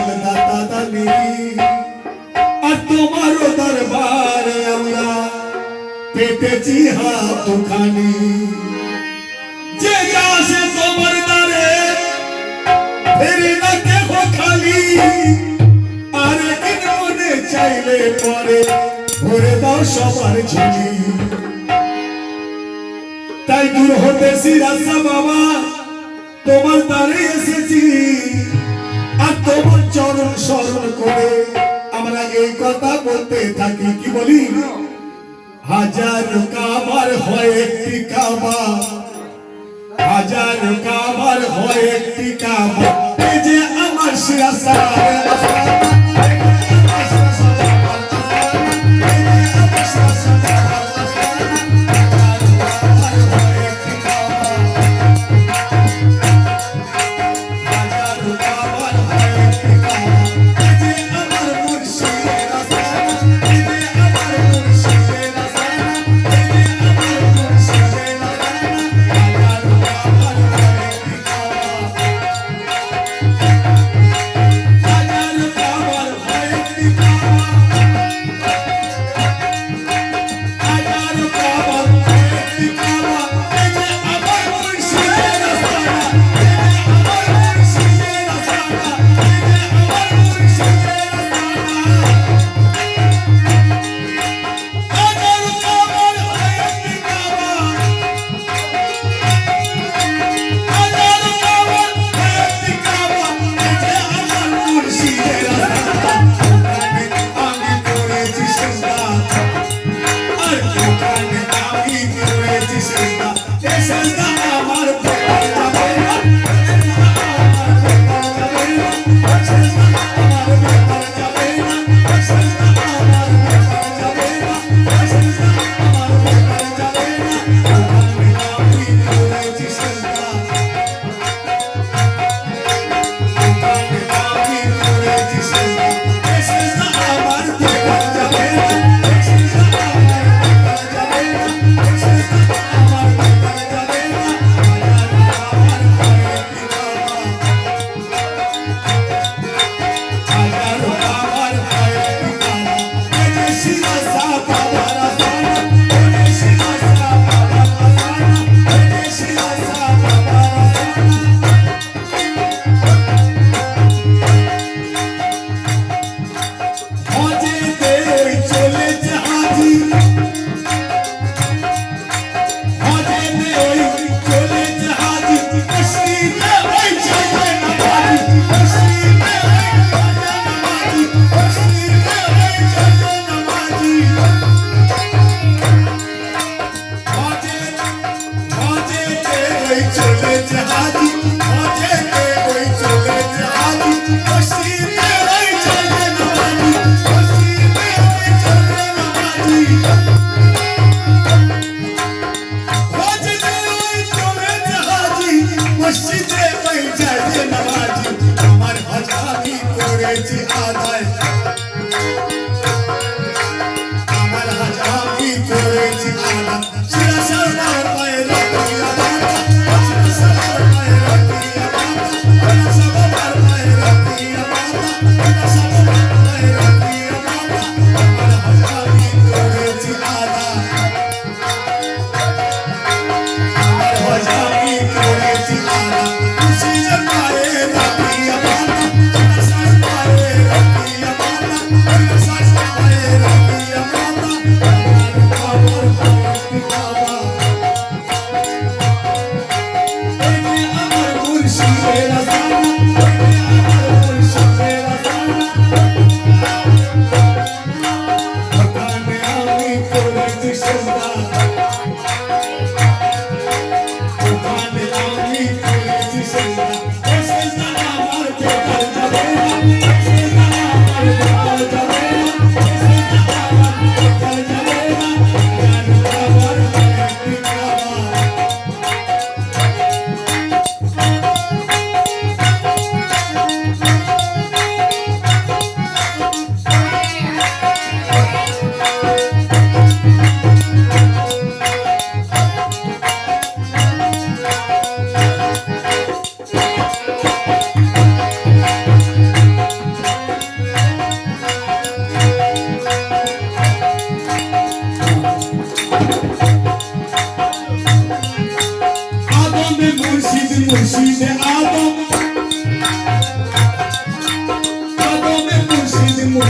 দয়াল দাতা দানি আর তোমারও দরবারে আমরা পেতেছি হাতখানি যে আসে তোমার দ্বারে ফেরে না কেহ খালি আর একদিন মনে চাইলে পরে ভরে দাও সবার ঝুলি তাই দূর হতেছি রাস্তা বাবা তোমার দ্বারে এসেছি আর তোমার চরণ স্মরণ করে আমরা এই কথা বলতে থাকি কি বলি হাজার কাবার হয় একটি কাবা হাজার কাবার হয় একটি কাবা এই যে আমার সিরাসার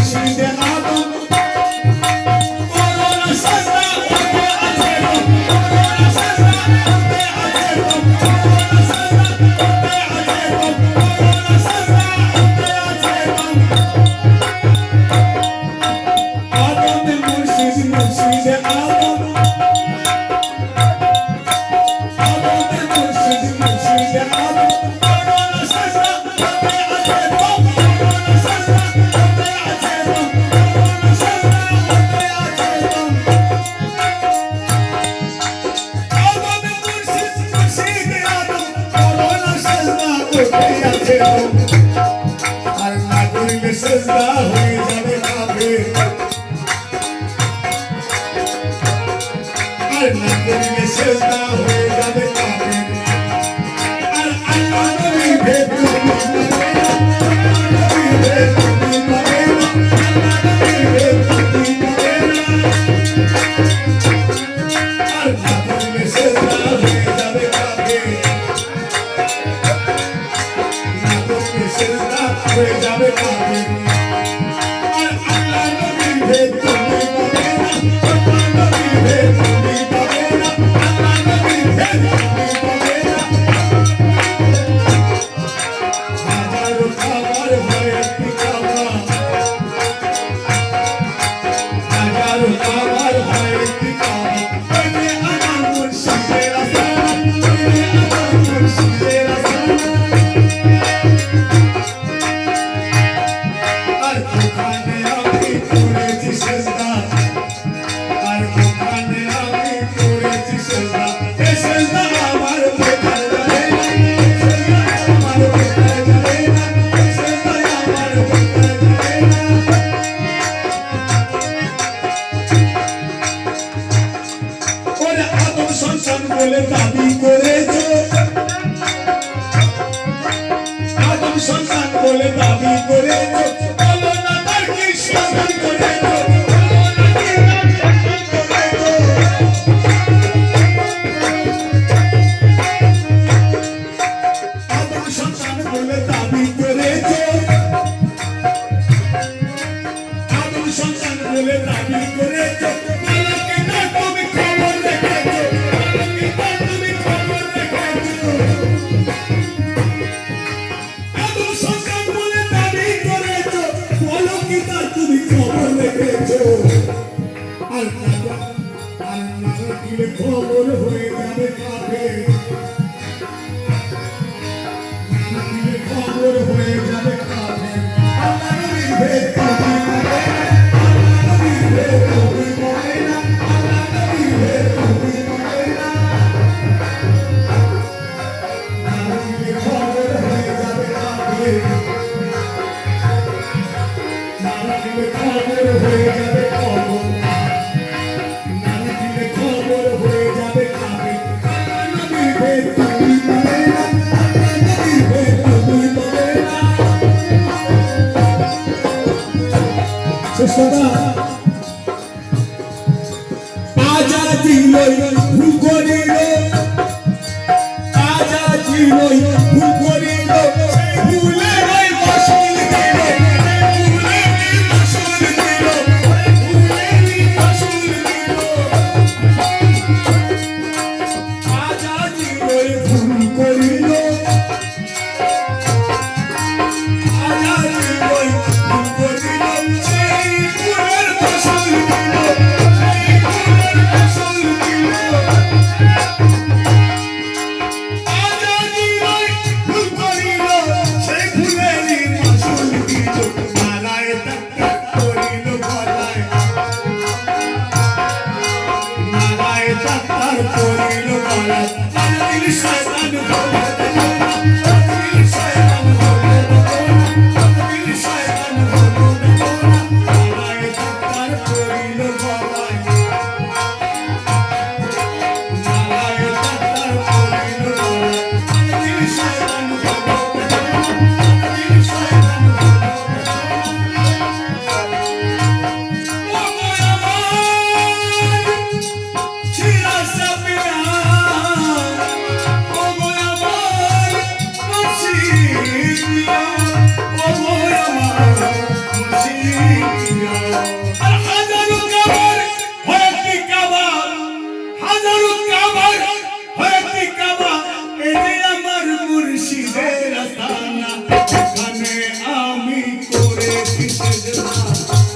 মুর্শিদে আদম করোনা সাজদা করতে আছে রব করোনা সাজদা করতে আছে রব করোনা সাজদা করতে আছে রব করোনা সাজদা করতে আছে রব আদম মুর্শিদ মুর্শিদে আদম আদম মুর্শিদ মুর্শিদে আদম করোনা সাজদা করতে আছে রব করোনা সাজদা করতে আছে রব করোনা সাজদা করতে আছে রব আদম মুর্শিদ মুর্শিদে আদম করোনা সাজদা করতে আছে রব আর না করলে সাজদা হয়ে যাবে কাফের আর না করলে সাজদা হয়ে যাবে কাফের আর আল্লাহ নবী ভেদ তুমি পাবে না আল্লাহ নবী ভেদ তুমি পাবে না আল্লাহ নবী ভেদ তুমি পাবে না আর না করলে সাজদা হয়ে যাবে কাফের না করলে সাজদা হয়ে যাবে কাফের আর আল্লাহ নবী ভেদ তুমি পাবে না আল্লাহ নবী ভেদ তুমি পাবে না আল্লাহ নবী ভেদ তুমি পাবে না হাজারো খাবার হয় একটি খাবার হাজারো খাবার হয় একটি খাবার ওই যে আমার মুর্শিদের আসানা ওই যে আমার মুর্শিদের আসানা আর ওখানে আমি করেছি সেজদা আর ওখানে আমি করেছি সেজদা এই সেজদা আমার বেকার যাবে না এই সেজদা আমার বেকার যাবে না এই সেজদা আমার বেকার যাবে না ওরে আদম সন্তান বলে দাবি করেছো আদম সন্তান বলে দাবি করেছো বলো না তার কি শাসন করেছো বলো না কি তার শাসন করেছো আদম সন্তান বলে দাবি করেছো আদম সন্তান বলে দাবি করেছো বলো কি তার তুমি খবর রেখেছো বলো কি তার তুমি খবর রেখেছো আদম সন্তান বলে দাবি করেছো বলো কি তার তুমি খবর রেখেছো আর না রাখলে খবর হয়ে যাবে কাফের না রাখলে খবর হয়ে যাবে কাফের আল্লাহ নবীর ভেদ তুমি পাবে না আল্লাহ নবীর ভেদ তুমি পাবে না আল্লাহ নবীর ভেদ তুমি পাবে না না রাখলে খবর হয়ে যাবে কাফের না রাখলে খবর হয়ে যাবে খবর না রাখলে খবর হয়ে যাবে কাফের আল্লাহ নবীর ভেদ তুমি পাবে না আল্লাহ নবীর ভেদ তুমি পাবে না শেষটা আজাদি লই ভুল করিল আজাদি লই ভুল করিল সেই ভুলে ওই ফসল দিল সেই ভুলে ওই ফসল দিল সেই ভুলে ওই ফসল দিল আজাদি লই ভুল করিল আজাদি লই ভুল করিল সেই ভুলের ফসল দিল সেই ভুলের ফসল দিল আজাদি লই ভুল করিল সেই ভুলেরই ফসল দিল মালায় তাক্কার করিল গলায় মালায় তাক্কার করিল গলায় আদিল শয়তান বলে দেখো না আদিল শয়তান বলে দেখো না আদিল শয়তান বলে দেখো না মালায় তাক্কার করিল গলায় মালায় তাক্কার করিল গলায় আদিল শয়তান বলে দেখো না আদিল শয়তান বলে দেখো না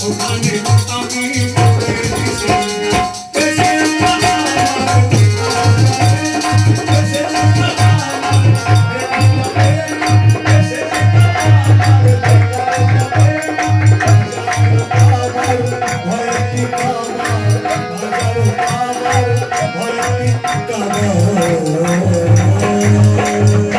ওখানে আমি মরে ভয় কি কাবার